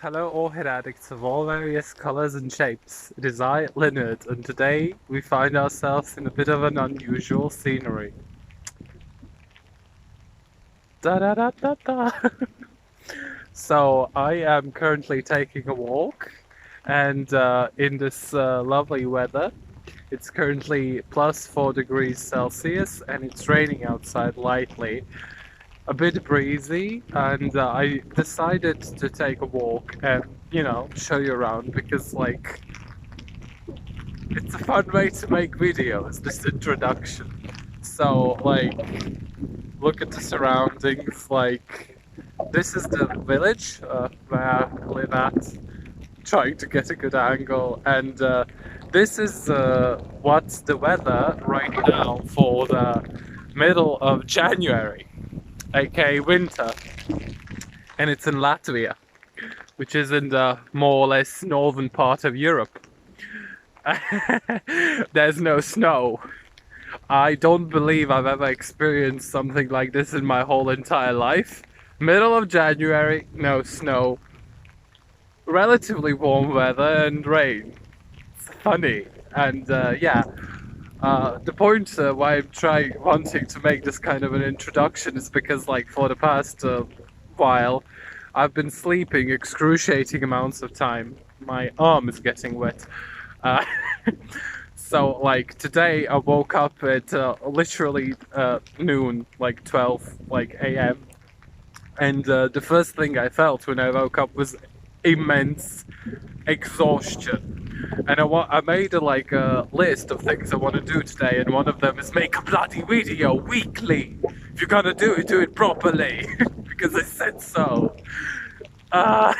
Hello, Orchid addicts of all various colors and shapes. It is I, Leonard, and today we find ourselves in a bit of an unusual scenery. Da da da da da. So I am currently taking a walk, and in this lovely weather. It's currently plus 4 degrees Celsius, and it's raining outside lightly. A bit breezy, and I decided to take a walk and, show you around because, like, it's a fun way to make videos, this introduction. So, like, look at the surroundings, like, this is the village where I live at, trying to get a good angle, and this is what's the weather right now for the middle of January, aka winter, and it's in Latvia, which is in the more or less northern part of Europe. There's no snow. I don't believe I've ever experienced something like this in my whole entire life. Middle of January, no snow, relatively warm weather and rain. It's funny. And yeah, the point why I'm wanting to make this kind of an introduction is because, like, for the past while, I've been sleeping excruciating amounts of time. My arm is getting wet. Uh, so, like, today I woke up at literally noon, like 12, like a.m. And the first thing I felt when I woke up was immense exhaustion. And I made a list of things I want to do today, and one of them is make a bloody video weekly. If you're gonna do it properly, because I said so. Uh,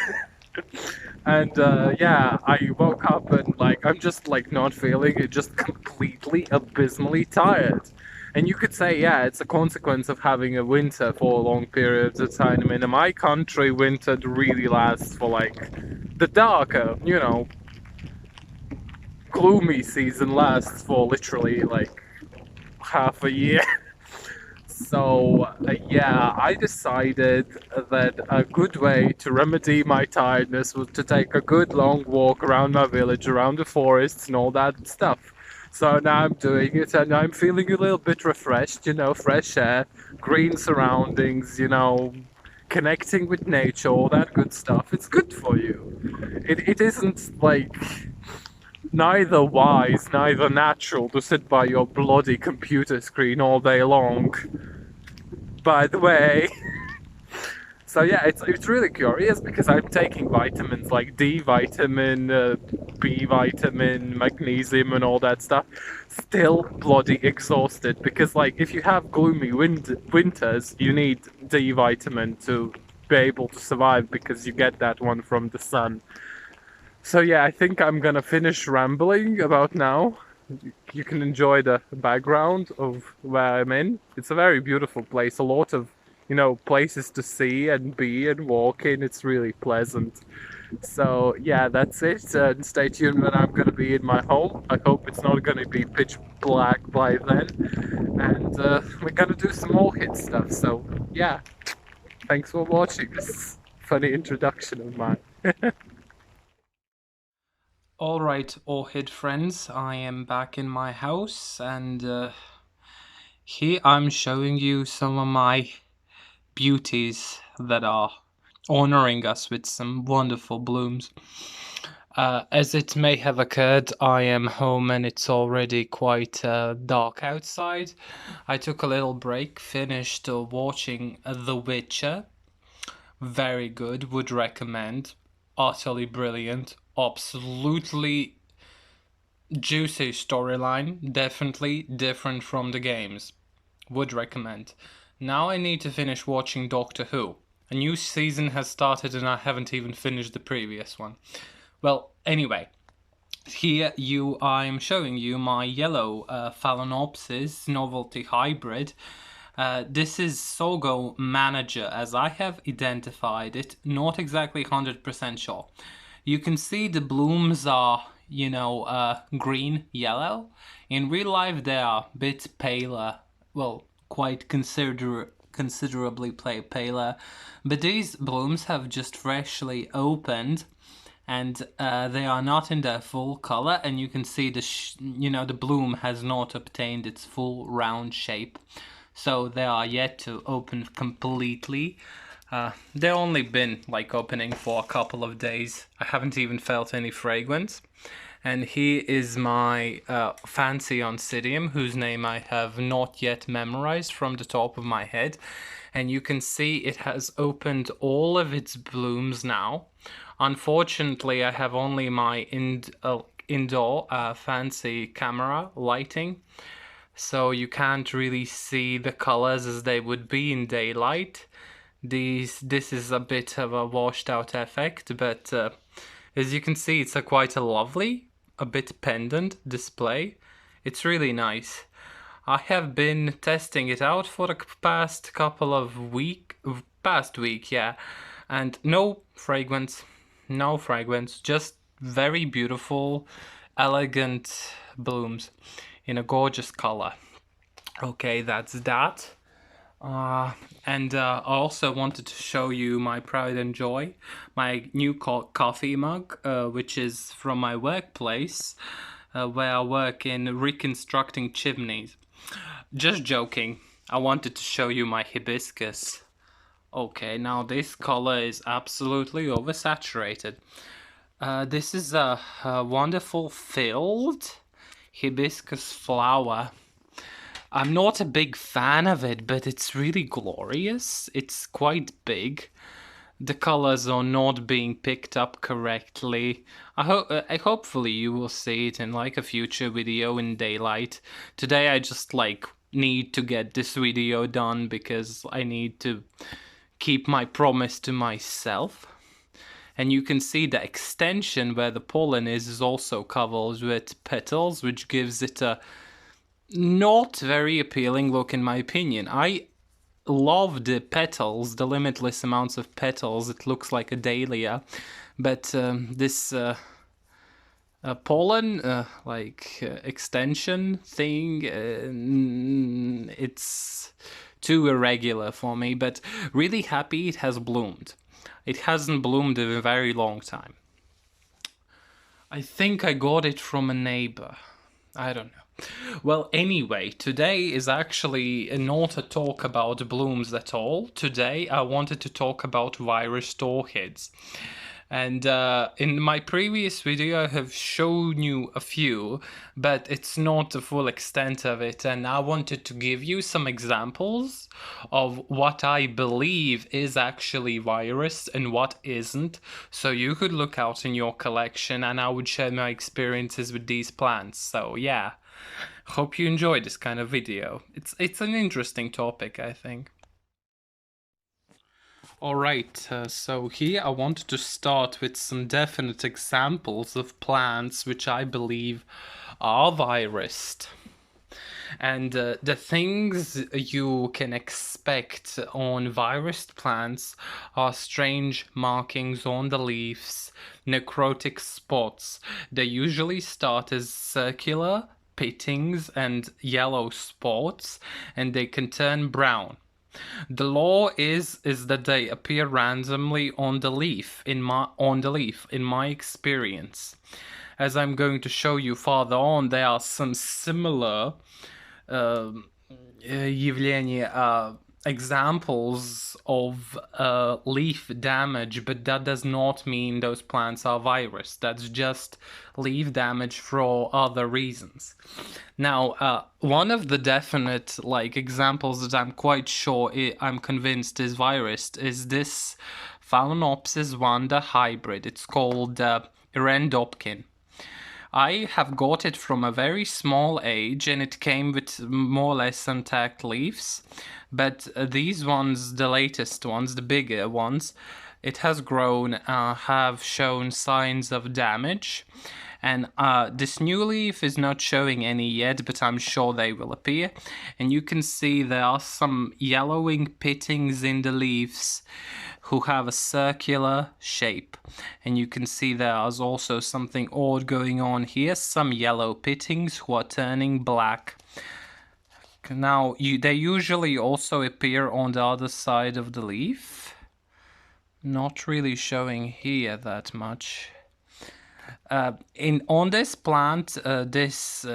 and yeah, I woke up and, like, I'm just, like, not feeling it, just completely abysmally tired. And you could say, yeah, it's a consequence of having a winter for long periods of time. I mean, in my country, winter really lasts for, like, the darker, gloomy season lasts for literally, like, half a year. So, yeah, I decided that a good way to remedy my tiredness was to take a good long walk around my village, around the forests and all that stuff. So now I'm doing it, and I'm feeling a little bit refreshed, fresh air, green surroundings, connecting with nature, all that good stuff. It's good for you. It isn't, like, neither wise, neither natural to sit by your bloody computer screen all day long, by the way. So yeah, it's really curious because I'm taking vitamins like D vitamin, B vitamin, magnesium, and all that stuff. Still bloody exhausted because, like, if you have gloomy winters, you need D vitamin to be able to survive because you get that one from the sun. So yeah, I think I'm gonna finish rambling about now. You can enjoy the background of where I'm in. It's a very beautiful place. A lot of, places to see and be and walk in. It's really pleasant. So yeah, that's it. And stay tuned when I'm gonna be in my home. I hope it's not gonna be pitch black by then. And we're gonna do some more hit stuff. So yeah, thanks for watching this funny introduction of mine. Alright, Orchid friends, I am back in my house and here I'm showing you some of my beauties that are honoring us with some wonderful blooms. As it may have occurred, I am home and it's already quite dark outside. I took a little break, finished watching The Witcher. Very good, would recommend. Utterly brilliant, absolutely juicy storyline, definitely different from the games. Would recommend. Now I need to finish watching Doctor Who. A new season has started and I haven't even finished the previous one. Well, anyway, here I'm showing you my yellow Phalaenopsis novelty hybrid. This is Sogo Manager as I have identified it, not exactly 100% sure. You can see the blooms are, green, yellow. In real life they are a bit paler, well, quite considerably paler. But these blooms have just freshly opened, and they are not in their full color, and you can see the bloom has not obtained its full round shape, so they are yet to open completely. They've only been like opening for a couple of days. I haven't even felt any fragrance. And here is my fancy Oncidium, whose name I have not yet memorized from the top of my head. And you can see it has opened all of its blooms now. Unfortunately, I have only my indoor fancy camera lighting, so you can't really see the colors as they would be in daylight. This is a bit of a washed out effect, but as you can see, it's quite a lovely, a bit pendant display. It's really nice. I have been testing it out for the past week, yeah, and no fragrance, just very beautiful, elegant blooms in a gorgeous color. Okay, that's that. And I also wanted to show you my pride and joy, my new coffee mug, which is from my workplace, where I work in reconstructing chimneys. Just joking, I wanted to show you my hibiscus. Okay, now this color is absolutely oversaturated. This is a wonderful filled hibiscus flower. I'm not a big fan of it, but it's really glorious. It's quite big. The colors are not being picked up correctly. Hopefully you will see it in like a future video in daylight. Today I just like need to get this video done because I need to keep my promise to myself. And you can see the extension where the pollen is also covered with petals, which gives it a not very appealing look in my opinion. I love the petals, the limitless amounts of petals. It looks like a dahlia, but this pollen extension thing, it's too irregular for me, but really happy it has bloomed. It hasn't bloomed in a very long time. I think I got it from a neighbor. I don't know. Well, anyway, today is actually not a talk about blooms at all. Today I wanted to talk about virus orchids. And in my previous video I have shown you a few, but it's not the full extent of it, and I wanted to give you some examples of what I believe is actually virus and what isn't, so you could look out in your collection and I would share my experiences with these plants. So yeah, hope you enjoy this kind of video. It's an interesting topic, I think. Alright, so here I wanted to start with some definite examples of plants which I believe are virused. And the things you can expect on virused plants are strange markings on the leaves, necrotic spots. They usually start as circular pittings and yellow spots, and they can turn brown. The law is that they appear randomly on the leaf in my experience. As I'm going to show you farther on, there are some similar examples of leaf damage, but that does not mean those plants are virus. That's just leaf damage for other reasons. Now, one of the definite examples that I'm quite sure I'm convinced is virus is this Phalaenopsis vanda hybrid. It's called Irendopkin. I have got it from a very small age, and it came with more or less intact leaves. But these ones, the latest ones, the bigger ones, it has grown, have shown signs of damage. And this new leaf is not showing any yet, but I'm sure they will appear. And you can see there are some yellowing pittings in the leaves who have a circular shape. And you can see there is also something odd going on here. Some yellow pittings who are turning black. Now, they usually also appear on the other side of the leaf. Not really showing here that much. On this plant, this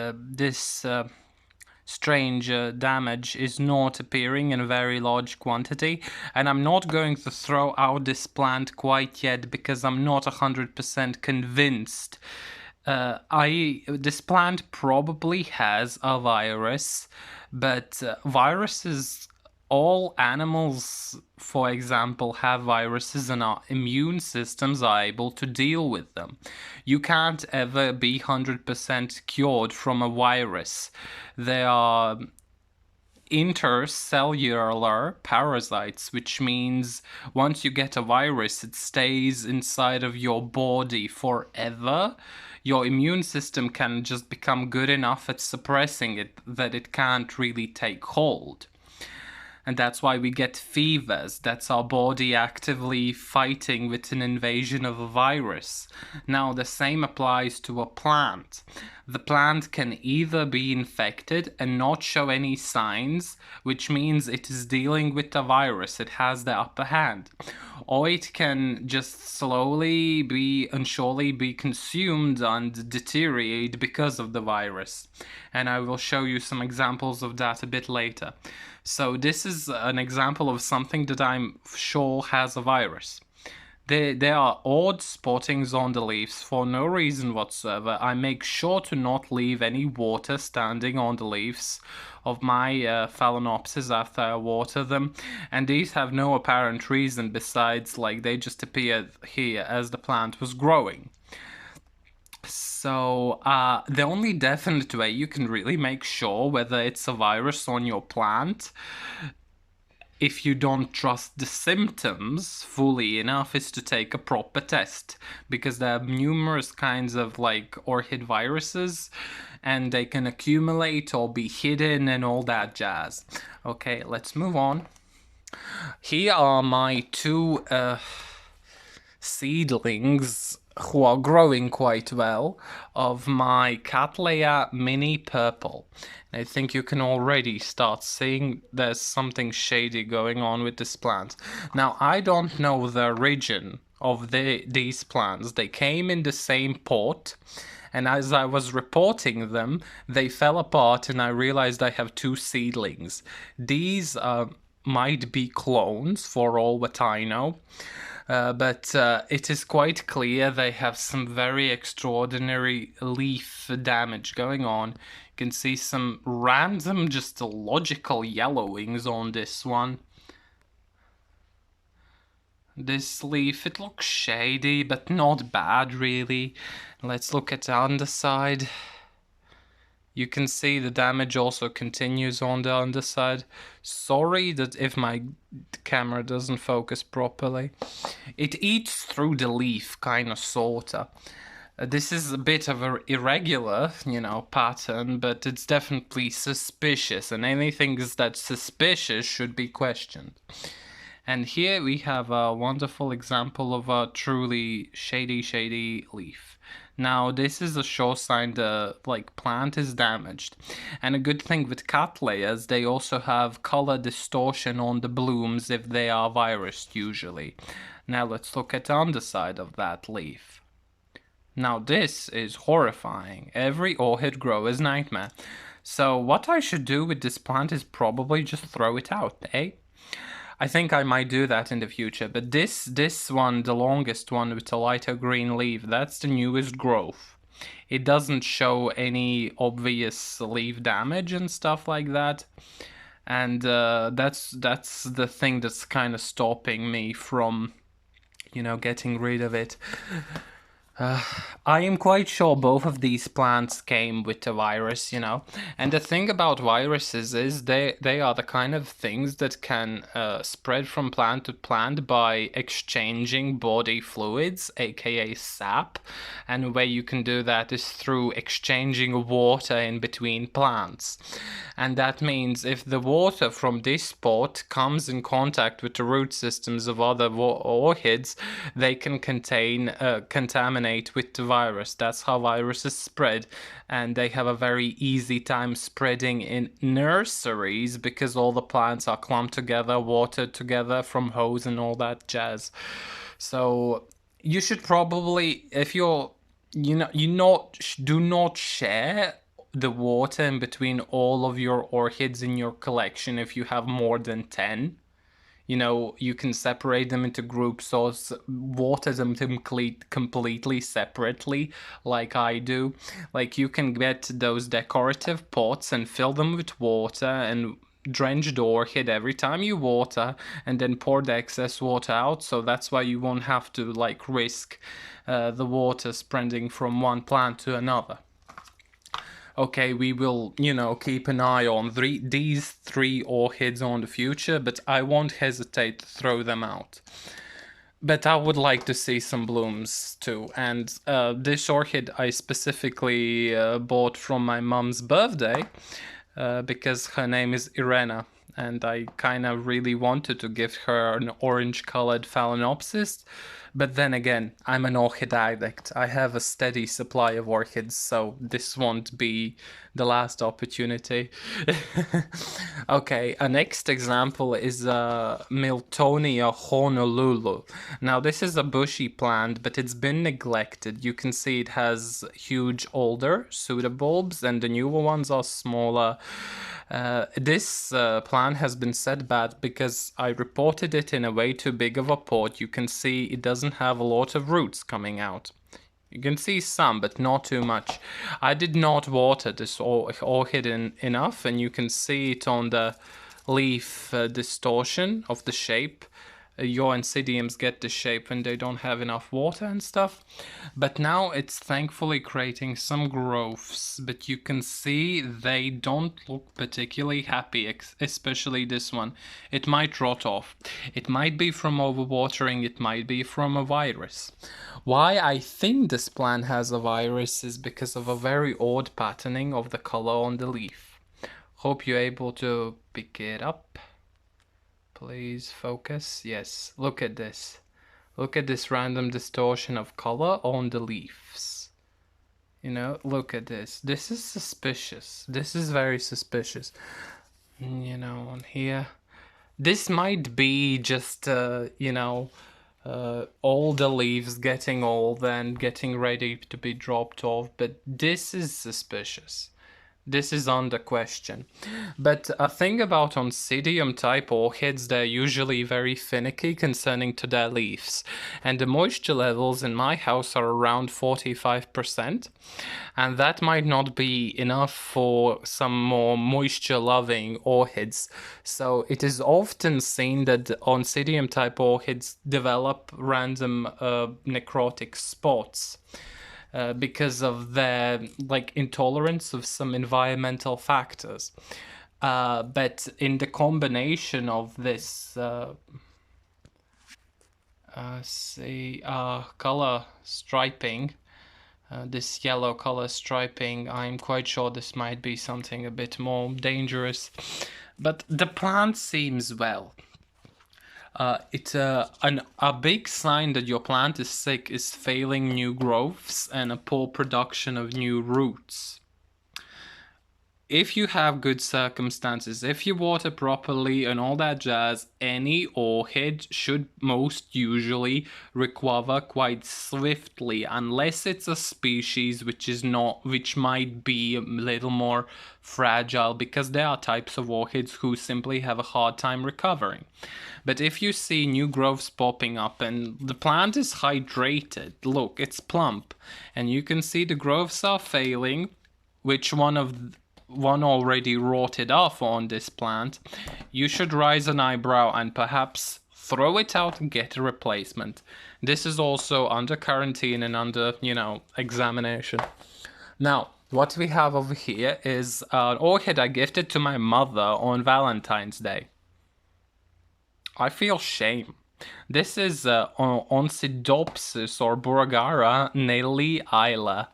strange damage is not appearing in a very large quantity, and I'm not going to throw out this plant quite yet because I'm not 100% convinced. This plant probably has a virus, but viruses, all animals, for example, have viruses, and our immune systems are able to deal with them. You can't ever be 100% cured from a virus. They are intercellular parasites, which means once you get a virus, it stays inside of your body forever. Your immune system can just become good enough at suppressing it that it can't really take hold. And that's why we get fevers. That's our body actively fighting with an invasion of a virus. Now, the same applies to a plant. The plant can either be infected and not show any signs, which means it is dealing with a virus, it has the upper hand. Or it can just slowly and surely be consumed and deteriorate because of the virus. And I will show you some examples of that a bit later. So this is an example of something that I'm sure has a virus. There are odd spottings on the leaves for no reason whatsoever. I make sure to not leave any water standing on the leaves of my Phalaenopsis after I water them, and these have no apparent reason besides like they just appeared here as the plant was growing. So the only definite way you can really make sure whether it's a virus on your plant, if you don't trust the symptoms fully enough, is to take a proper test, because there are numerous kinds of like orchid viruses and they can accumulate or be hidden and all that jazz. Okay, let's move on. Here are my two seedlings who are growing quite well of my Cattleya Mini Purple. I think you can already start seeing there's something shady going on with this plant. Now, I don't know the origin of these plants. They came in the same pot, and as I was reporting them, they fell apart and I realized I have two seedlings. These might be clones for all that I know. But it is quite clear they have some very extraordinary leaf damage going on. You can see some random, just illogical yellowings on this one. This leaf, it looks shady, but not bad really. Let's look at the underside. You can see the damage also continues on the underside. Sorry that if my camera doesn't focus properly. It eats through the leaf, kind of, sorta. This is a bit of an irregular, pattern, but it's definitely suspicious, and anything that's suspicious should be questioned. And here we have a wonderful example of a truly shady leaf. Now, this is a sure sign the plant is damaged. And a good thing with Cattleyas, they also have color distortion on the blooms if they are virused usually. Now let's look at the underside of that leaf. Now this is horrifying. Every orchid grower's nightmare. So what I should do with this plant is probably just throw it out, eh? I think I might do that in the future, but this one, the longest one with the lighter green leaf, that's the newest growth. It doesn't show any obvious leaf damage and stuff like that, and that's the thing that's kind of stopping me from, getting rid of it. I am quite sure both of these plants came with a virus, And the thing about viruses is they are the kind of things that can spread from plant to plant by exchanging body fluids, aka sap. And the way you can do that is through exchanging water in between plants. And that means if the water from this pot comes in contact with the root systems of other orchids, they can contain contaminate contaminate with the virus. That's how viruses spread, and they have a very easy time spreading in nurseries because all the plants are clumped together, watered together from hose and all that jazz. So you should probably, if you're, do not share the water in between all of your orchids in your collection if you have more than 10. You can separate them into groups or water them completely separately, like I do. Like, you can get those decorative pots and fill them with water and drench the orchid every time you water, and then pour the excess water out. So that's why you won't have to like risk the water spreading from one plant to another. Okay, we will, keep an eye on these 3 orchids on the future, but I won't hesitate to throw them out. But I would like to see some blooms too. And this orchid I specifically bought from my mom's birthday because her name is Irena. And I kind of really wanted to give her an orange-colored phalaenopsis. But then again, I'm an orchid addict. I have a steady supply of orchids, so this won't be the last opportunity. Okay, a next example is Miltonia Honolulu. Now, this is a bushy plant, but it's been neglected. You can see it has huge older pseudobulbs, and the newer ones are smaller. This plant has been set back because I reported it in a way too big of a pot. You can see it doesn't have a lot of roots coming out. You can see some, but not too much. I did not water this orchid enough, and you can see it on the leaf distortion of the shape. Your Oncidiums get the shape when they don't have enough water and stuff. But now it's thankfully creating some growths, but you can see they don't look particularly happy, especially this one. It might rot off. It might be from overwatering, it might be from a virus. Why I think this plant has a virus is because of a very odd patterning of the color on the leaf. Hope you're able to pick it up. Please focus. Yes, look at this. Look at this random distortion of color on the leaves. Look at this. This is suspicious. This is very suspicious. On here. This might be just, all the leaves getting old and getting ready to be dropped off, but this is suspicious. This is under question. But a thing about Oncidium type orchids, they're usually very finicky concerning to their leaves. And the moisture levels in my house are around 45%. And that might not be enough for some more moisture loving orchids. So it is often seen that Oncidium type orchids develop random necrotic spots. Because of their intolerance of some environmental factors. But in the combination of this color striping, this yellow color striping, I'm quite sure this might be something a bit more dangerous. But the plant seems well. It's a big sign that your plant is sick is failing new growths and a poor production of new roots. If you have good circumstances, if you water properly and all that jazz, any orchid should most usually recover quite swiftly, unless it's a species which might be a little more fragile, because there are types of orchids who simply have a hard time recovering. But if you see new growths popping up and the plant is hydrated, look, it's plump, and you can see the growths are failing, which one already rotted off on this plant, you should raise an eyebrow and perhaps throw it out and get a replacement. This is also under quarantine and under, examination. Now, what we have over here is an orchid I gifted to my mother on Valentine's Day. I feel shame. This is Oncidopsis or Buragara Nelly Isla.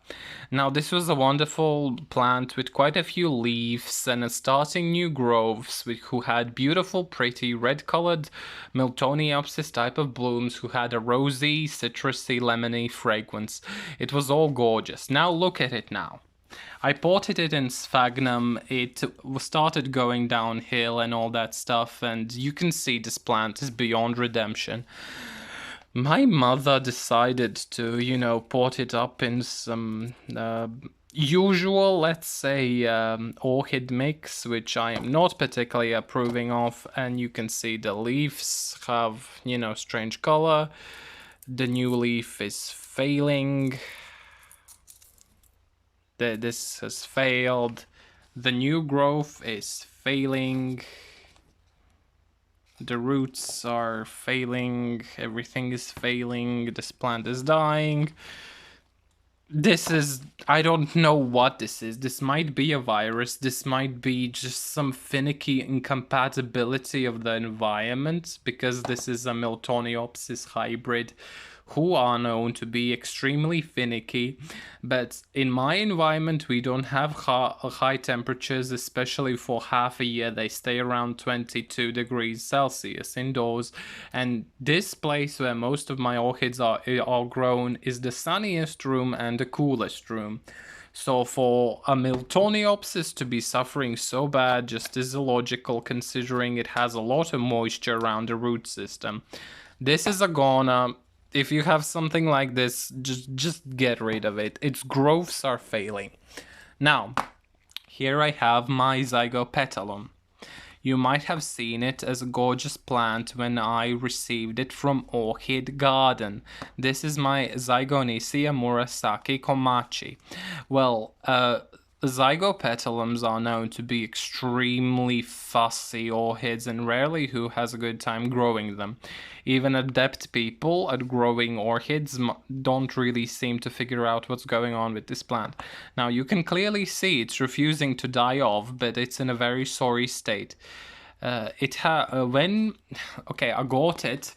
Now, this was a wonderful plant with quite a few leaves and starting new groves who had beautiful, pretty, red-colored Miltoniopsis type of blooms who had a rosy, citrusy, lemony fragrance. It was all gorgeous. Now look at it now. I potted it in sphagnum, it started going downhill and all that stuff, and you can see this plant is beyond redemption. My mother decided to, pot it up in some usual, let's say, orchid mix, which I am not particularly approving of, and you can see the leaves have, strange color. The new leaf is failing. This has failed. The new growth is failing. The roots are failing. Everything is failing. This plant is dying. I don't know what this is. This might be a virus. This might be just some finicky incompatibility of the environment, because this is a Miltoniopsis hybrid who are known to be extremely finicky. But in my environment, we don't have high temperatures, especially for half a year. They stay around 22 degrees Celsius indoors. And this place where most of my orchids are grown is the sunniest room and the coolest room. So for a Miltoniopsis to be suffering so bad just is illogical, considering it has a lot of moisture around the root system. This is a goner. If you have something like this, just get rid of it. Its growths are failing. Now, here I have my Zygopetalum. You might have seen it as a gorgeous plant when I received it from Orchid Garden. This is my Zygonesia Murasaki Komachi. Well, Zygopetalums are known to be extremely fussy orchids, and rarely who has a good time growing them. Even adept people at growing orchids don't really seem to figure out what's going on with this plant. Now you can clearly see it's refusing to die off, but it's in a very sorry state. I got it,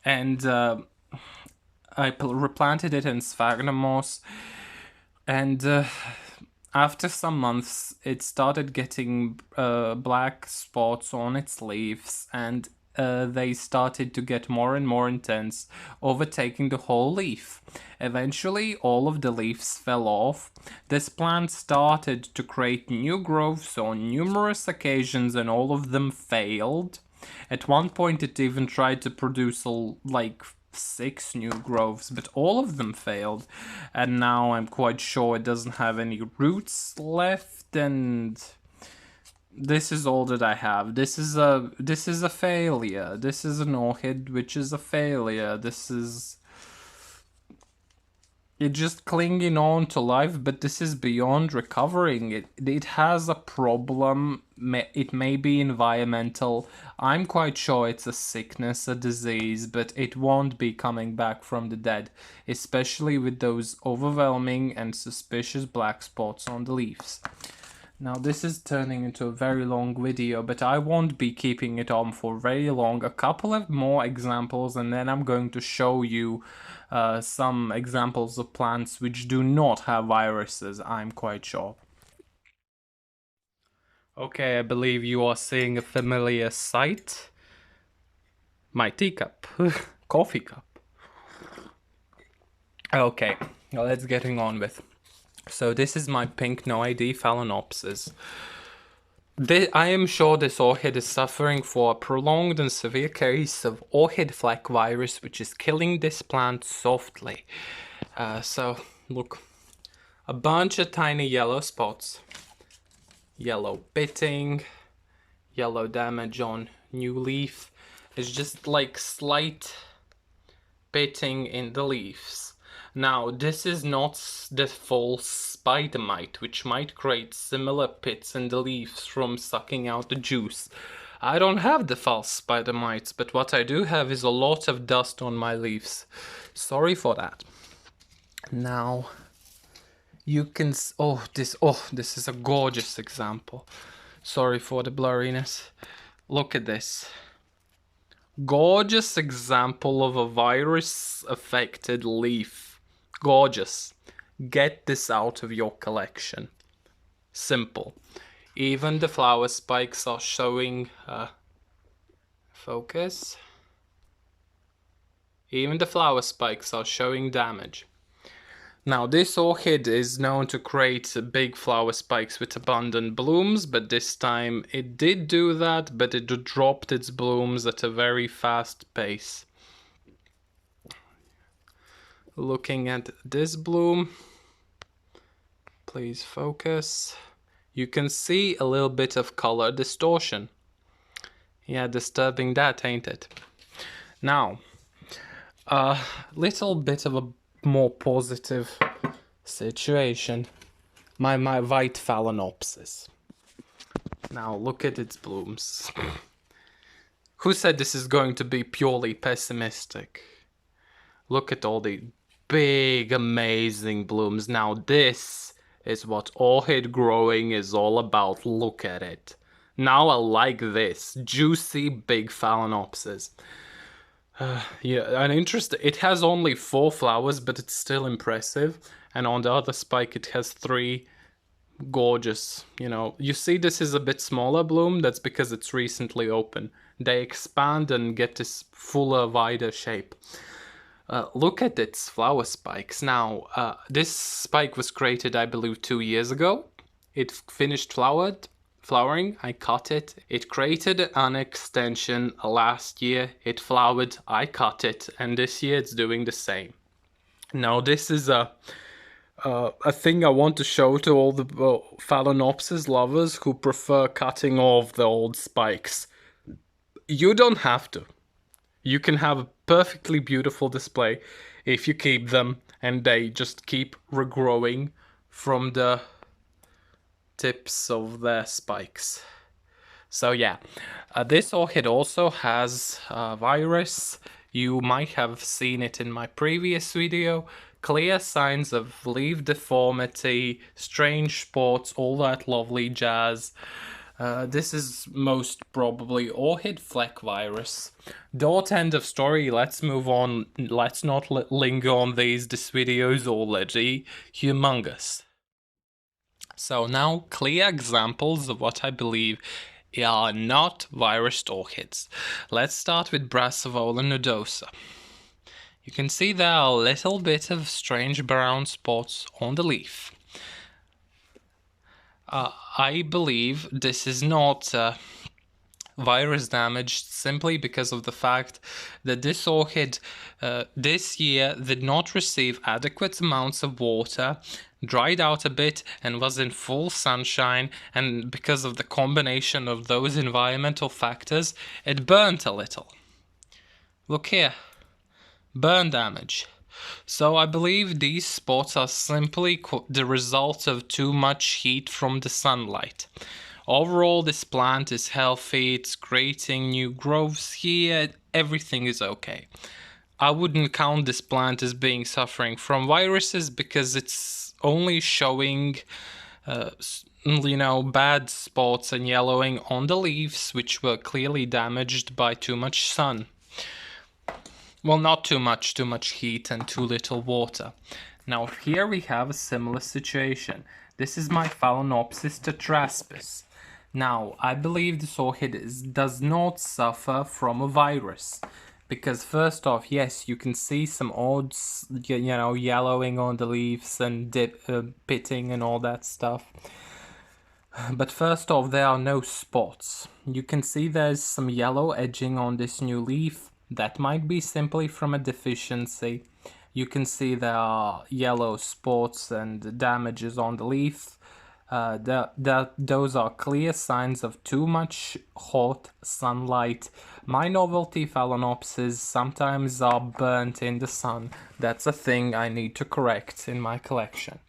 and I replanted it in sphagnum moss, and after some months, it started getting black spots on its leaves, and they started to get more and more intense, overtaking the whole leaf. Eventually, all of the leaves fell off. This plant started to create new growths on numerous occasions, and all of them failed. At one point, it even tried to produce 6 new growths, but all of them failed, and now I'm quite sure it doesn't have any roots left, and this is all that I have. This is a failure. This is an orchid which is a failure. It's just clinging on to life, but this is beyond recovering. It has a problem. It may be environmental. I'm quite sure it's a sickness, a disease, but it won't be coming back from the dead, especially with those overwhelming and suspicious black spots on the leaves. Now this is turning into a very long video, but I won't be keeping it on for very long. A couple of more examples, and then I'm going to show you some examples of plants which do not have viruses, I'm quite sure. Okay, I believe you are seeing a familiar sight. My teacup. Coffee cup. Okay, well, let's getting on with. So this is my pink no-ID Phalaenopsis. I am sure this orchid is suffering for a prolonged and severe case of orchid flake virus, which is killing this plant softly. So, look, a bunch of tiny yellow spots, yellow pitting, yellow damage on new leaf. It's just like slight pitting in the leaves. Now, this is not the false spider mite, which might create similar pits in the leaves from sucking out the juice. I don't have the false spider mites, but what I do have is a lot of dust on my leaves. Sorry for that. Now, you can... this is a gorgeous example. Sorry for the blurriness. Look at this. Gorgeous example of a virus-affected leaf. Gorgeous. Get this out of your collection. Simple. Even the flower spikes are showing... focus. Even the flower spikes are showing damage. Now, this orchid is known to create big flower spikes with abundant blooms, but this time it did do that, but it dropped its blooms at a very fast pace. Looking at this bloom, please focus. You can see a little bit of color distortion. Yeah, disturbing that, ain't it? Now, a little bit of a more positive situation. My white phalaenopsis. Now look at its blooms. Who said this is going to be purely pessimistic? Look at all the big, amazing blooms. Now this is what orchid growing is all about. Look at it. Now I like this. Juicy, big phalaenopsis. Yeah, and interesting. It has only 4 flowers, but it's still impressive. And on the other spike, it has 3. Gorgeous. You know, you see this is a bit smaller bloom. That's because it's recently open. They expand and get this fuller, wider shape. Look at its flower spikes. Now, this spike was created, I believe, 2 years ago. It finished flowering. I cut it. It created an extension last year. It flowered. I cut it. And this year it's doing the same. Now, this is a thing I want to show to all the Phalaenopsis lovers who prefer cutting off the old spikes. You don't have to. You can have a perfectly beautiful display if you keep them and they just keep regrowing from the tips of their spikes. So yeah, this orchid also has a virus. You might have seen it in my previous video. Clear signs of leaf deformity, strange spots, all that lovely jazz. This is most probably orchid fleck virus. Dot end of story, let's move on. Let's not linger on these. This video is already humongous. So now clear examples of what I believe are not virused orchids. Let's start with Brassavola nodosa. You can see there are a little bit of strange brown spots on the leaf. I believe this is not virus damaged simply because of the fact that this orchid this year did not receive adequate amounts of water, dried out a bit and was in full sunshine, and because of the combination of those environmental factors, it burnt a little. Look here, burn damage. So I believe these spots are simply the result of too much heat from the sunlight. Overall, this plant is healthy, it's creating new growths here, everything is okay. I wouldn't count this plant as being suffering from viruses because it's only showing bad spots and yellowing on the leaves, which were clearly damaged by too much sun. Well, not too much heat and too little water. Now here we have a similar situation. This is my Phalaenopsis tetraspis. Now, I believe this orchid does not suffer from a virus. Because first off, yes, you can see some odd, yellowing on the leaves and pitting and all that stuff. But first off, there are no spots. You can see there's some yellow edging on this new leaf. That might be simply from a deficiency. You can see there are yellow spots and damages on the leaf. Those are clear signs of too much hot sunlight. My novelty Phalaenopsis sometimes are burnt in the sun. That's a thing I need to correct in my collection.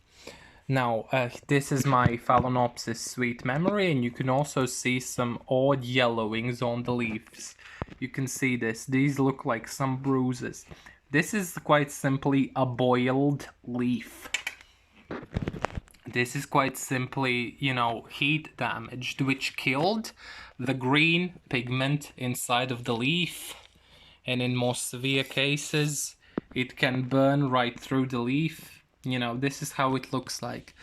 Now, this is my Phalaenopsis Sweet Memory, and you can also see some odd yellowings on the leaves. You can see this. These look like some bruises. This is quite simply a boiled leaf. This is quite simply, heat damaged, which killed the green pigment inside of the leaf. and in more severe cases, it can burn right through the leaf. You know, this is how it looks like.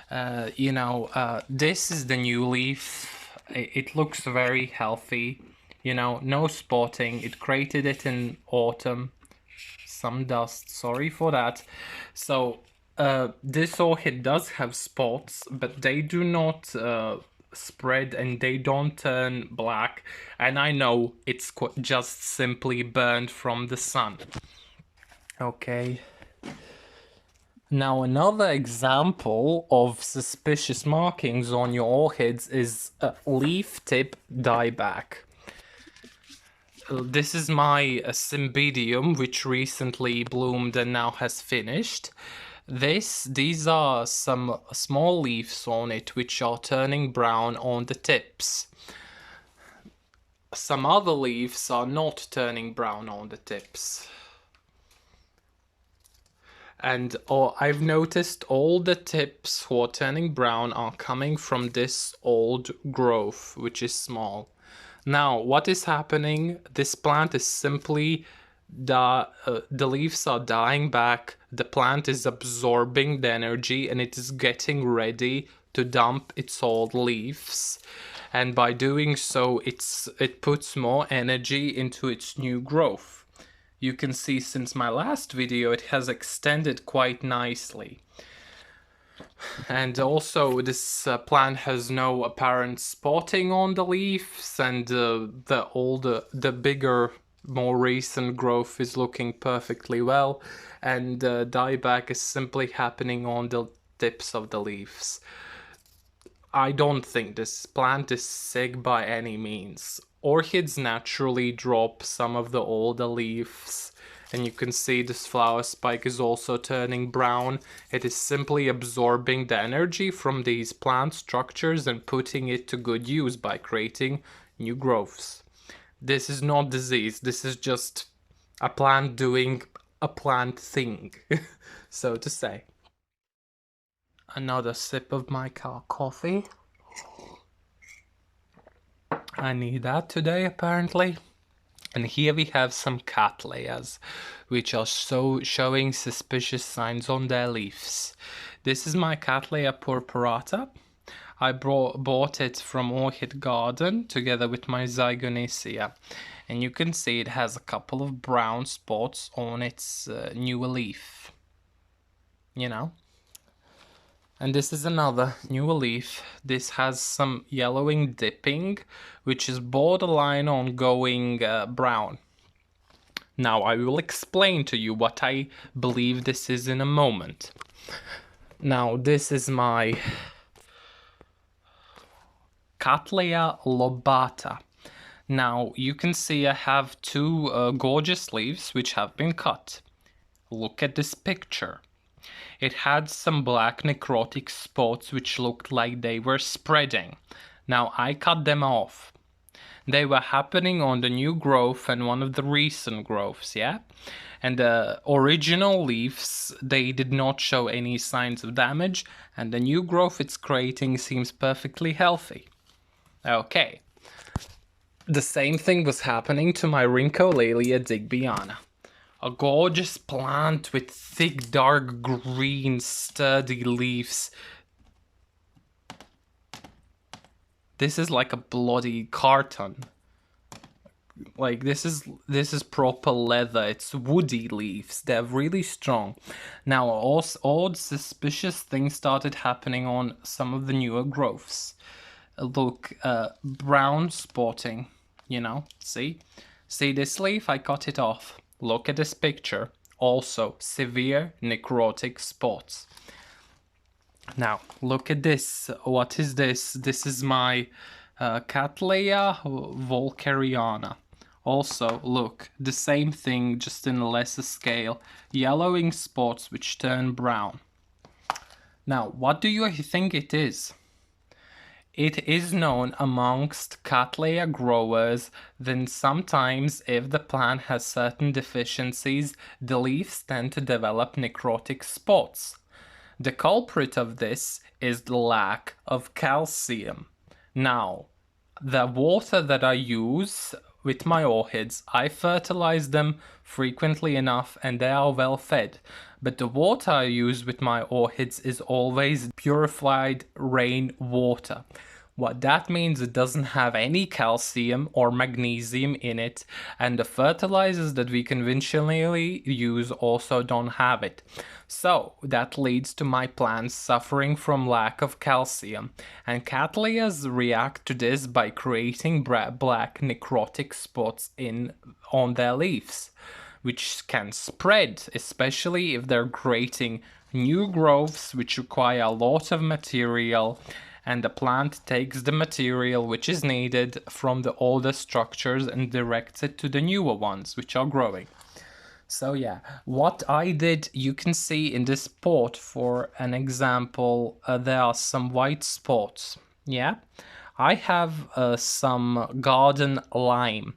This is the new leaf. It looks very healthy. You know, no spotting. It created it in autumn. Some dust, sorry for that. So this orchid does have spots, but they do not spread and they don't turn black. And I know it's just simply burned from the sun. Okay. Now another example of suspicious markings on your orchids is leaf tip dieback. This is my cymbidium, which recently bloomed and now has finished. These are some small leaves on it which are turning brown on the tips. Some other leaves are not turning brown on the tips. And I've noticed all the tips who are turning brown are coming from this old growth, which is small. Now, what is happening? This plant is simply the leaves are dying back. The plant is absorbing the energy and it is getting ready to dump its old leaves. And by doing so, it puts more energy into its new growth. You can see since my last video, it has extended quite nicely. And also this plant has no apparent spotting on the leaves, and the bigger, more recent growth is looking perfectly well, and dieback is simply happening on the tips of the leaves. I don't think this plant is sick by any means. Orchids naturally drop some of the older leaves, and you can see this flower spike is also turning brown. It is simply absorbing the energy from these plant structures and putting it to good use by creating new growths. This is not disease, this is just a plant doing a plant thing, so to say. Another sip of my coffee. I need that today, apparently. And here we have some cattleyas, which are showing suspicious signs on their leaves. This is my Cattleya purpurata. I bought it from Orchid Garden together with my Zygonicea. And you can see it has a couple of brown spots on its new leaf. You know? And this is another new leaf. This has some yellowing dipping, which is borderline on going brown. Now I will explain to you what I believe this is in a moment. Now this is my Cattleya lobata. Now you can see I have two gorgeous leaves which have been cut. Look at this picture. It had some black necrotic spots which looked like they were spreading. Now I cut them off. They were happening on the new growth and one of the recent growths, yeah? And the original leaves, they did not show any signs of damage, and the new growth it's creating seems perfectly healthy. Okay. The same thing was happening to my Rhyncholalia digbyana. A gorgeous plant with thick, dark green, sturdy leaves. This is like a bloody carton. Like this is proper leather. It's woody leaves. They're really strong. Now, odd suspicious things started happening on some of the newer growths. Look, brown spotting. You know, see this leaf? I cut it off. Look at this picture. Also, severe necrotic spots. Now, look at this. What is this? This is my Cattleya volkeriana. Also, look, the same thing, just in a lesser scale. Yellowing spots which turn brown. Now, what do you think it is? It is known amongst Cattleya growers that sometimes if the plant has certain deficiencies, the leaves tend to develop necrotic spots. The culprit of this is the lack of calcium. Now, the water that I use with my orchids. I fertilize them frequently enough and they are well fed. But the water I use with my orchids is always purified rain water. What that means, it doesn't have any calcium or magnesium in it, and the fertilizers that we conventionally use also don't have it. So that leads to my plants suffering from lack of calcium, and cattleyas react to this by creating black necrotic spots on their leaves, which can spread, especially if they're creating new growths which require a lot of material, and the plant takes the material which is needed from the older structures and directs it to the newer ones which are growing. So yeah, what I did, you can see in this pot, for an example, there are some white spots. Yeah, I have some garden lime.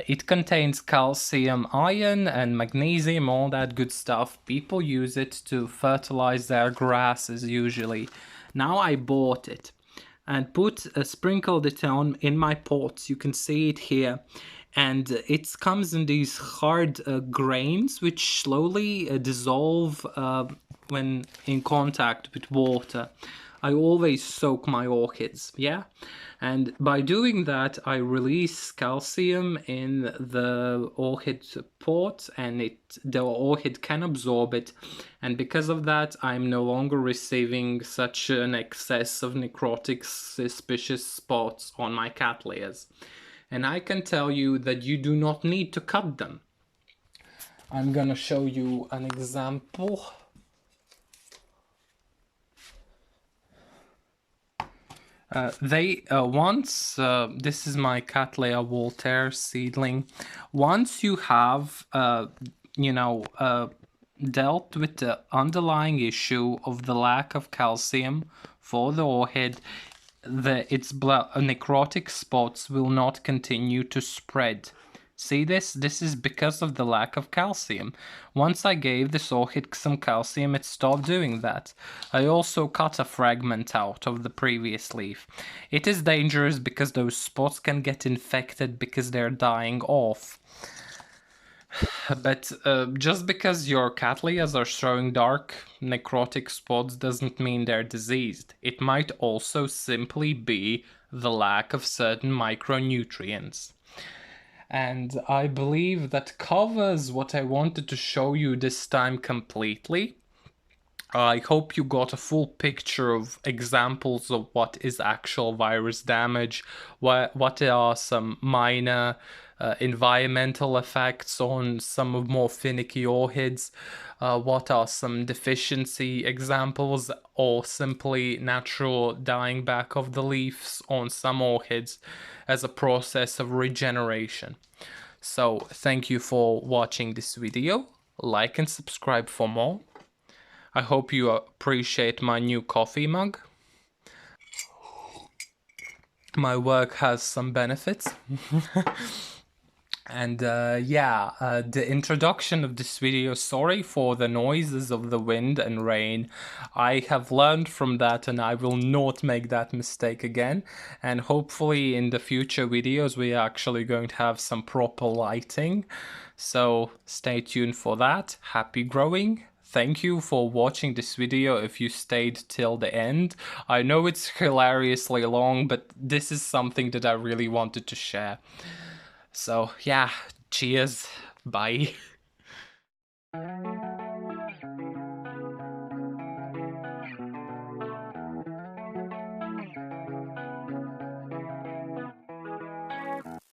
It contains calcium, iron, and magnesium, all that good stuff. People use it to fertilize their grasses usually. Now I bought it and sprinkled it on in my pots. You can see it here. And it comes in these hard grains which slowly dissolve when in contact with water. I always soak my orchids, yeah? And by doing that, I release calcium in the orchid pot, and the orchid can absorb it. And because of that, I'm no longer receiving such an excess of necrotic suspicious spots on my cattleyas. And I can tell you that you do not need to cut them. I'm gonna show you an example. This is my Cattleya Voltaire seedling. Once you have, dealt with the underlying issue of the lack of calcium for the orchid, its necrotic spots will not continue to spread. See this? This is because of the lack of calcium. Once I gave this orchid some calcium, it stopped doing that. I also cut a fragment out of the previous leaf. It is dangerous because those spots can get infected because they're dying off. But just because your cattleyas are showing dark necrotic spots doesn't mean they're diseased. It might also simply be the lack of certain micronutrients. And I believe that covers what I wanted to show you this time completely. I hope you got a full picture of examples of what is actual virus damage, what are some minor environmental effects on some of more finicky orchids, what are some deficiency examples, or simply natural dying back of the leaves on some orchids as a process of regeneration. So thank you for watching this video. Like and subscribe for more. I hope you appreciate my new coffee mug. My work has some benefits. And the introduction of this video, sorry for the noises of the wind and rain. I have learned from that and I will not make that mistake again. And hopefully in the future videos we are actually going to have some proper lighting. So stay tuned for that. Happy growing. Thank you for watching this video if you stayed till the end. I know it's hilariously long, but this is something that I really wanted to share. So yeah, cheers, bye.